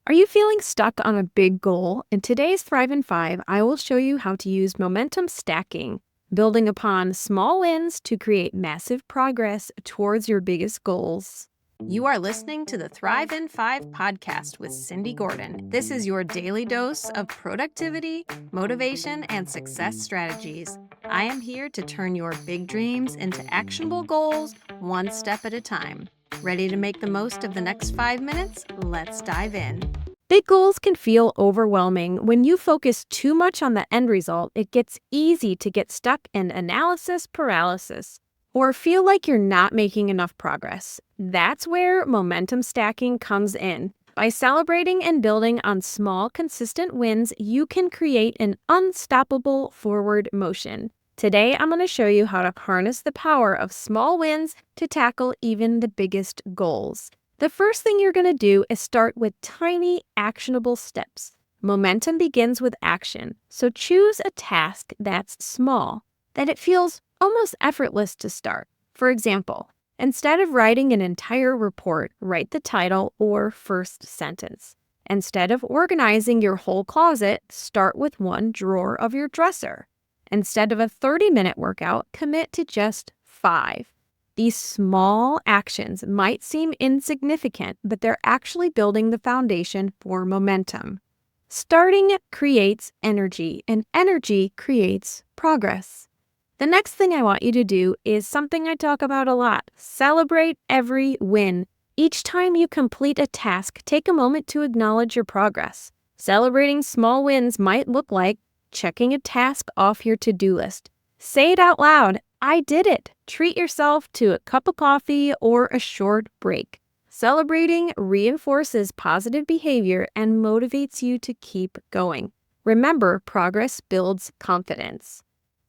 Are you feeling stuck on a big goal? In today's Thrive in 5, I will show you how to use momentum stacking, building upon small wins to create massive progress towards your biggest goals. You are listening to the Thrive in 5 podcast with Cindy Gordon. This is your daily dose of productivity, motivation, and success strategies. I am here to turn your big dreams into actionable goals one step at a time. Ready to make the most of the next 5 minutes? Let's dive in. Big goals can feel overwhelming. When you focus too much on the end result, it gets easy to get stuck in analysis paralysis or feel like you're not making enough progress. That's where momentum stacking comes in. By celebrating and building on small, consistent wins, you can create an unstoppable forward motion. Today, I'm going to show you how to harness the power of small wins to tackle even the biggest goals. The first thing you're going to do is start with tiny, actionable steps. Momentum begins with action, so choose a task that's small, that it feels almost effortless to start. For example, instead of writing an entire report, write the title or first sentence. Instead of organizing your whole closet, start with one drawer of your dresser. Instead of a 30-minute workout, commit to just 5. These small actions might seem insignificant, but they're actually building the foundation for momentum. Starting creates energy, and energy creates progress. The next thing I want you to do is something I talk about a lot. Celebrate every win. Each time you complete a task, take a moment to acknowledge your progress. Celebrating small wins might look like checking a task off your to-do list. Say it out loud. I did it. Treat yourself to a cup of coffee or a short break. Celebrating reinforces positive behavior and motivates you to keep going. Remember, progress builds confidence.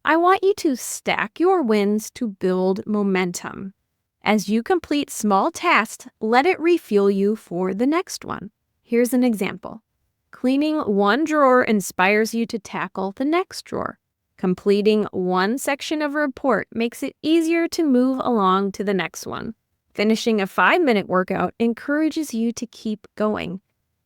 I want you to stack your wins to build momentum. As you complete small tasks, let it refuel you for the next one. Here's an example. Cleaning one drawer inspires you to tackle the next drawer. Completing one section of a report makes it easier to move along to the next one. Finishing a 5-minute workout encourages you to keep going.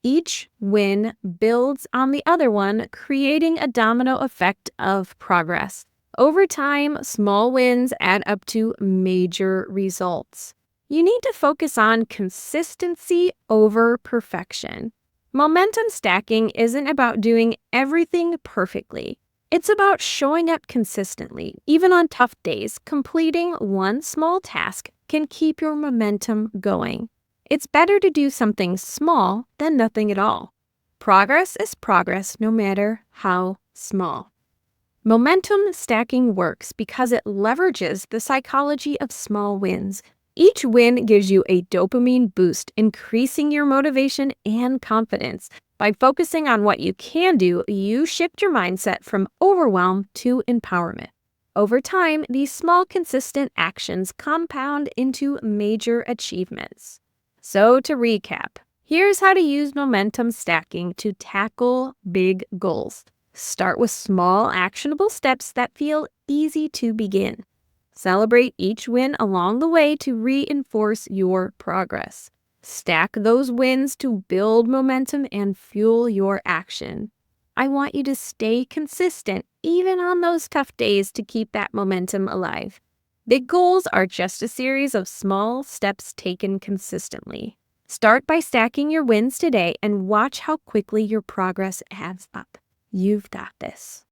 Each win builds on the other one, creating a domino effect of progress. Over time, small wins add up to major results. You need to focus on consistency over perfection. Momentum stacking isn't about doing everything perfectly. It's about showing up consistently. Even on tough days, completing one small task can keep your momentum going. It's better to do something small than nothing at all. Progress is progress no matter how small. Momentum stacking works because it leverages the psychology of small wins. Each win gives you a dopamine boost, increasing your motivation and confidence. By focusing on what you can do, you shift your mindset from overwhelm to empowerment. Over time, these small, consistent actions compound into major achievements. So to recap, here's how to use momentum stacking to tackle big goals. Start with small, actionable steps that feel easy to begin. Celebrate each win along the way to reinforce your progress. Stack those wins to build momentum and fuel your action. I want you to stay consistent even on those tough days to keep that momentum alive. Big goals are just a series of small steps taken consistently. Start by stacking your wins today and watch how quickly your progress adds up. You've got this.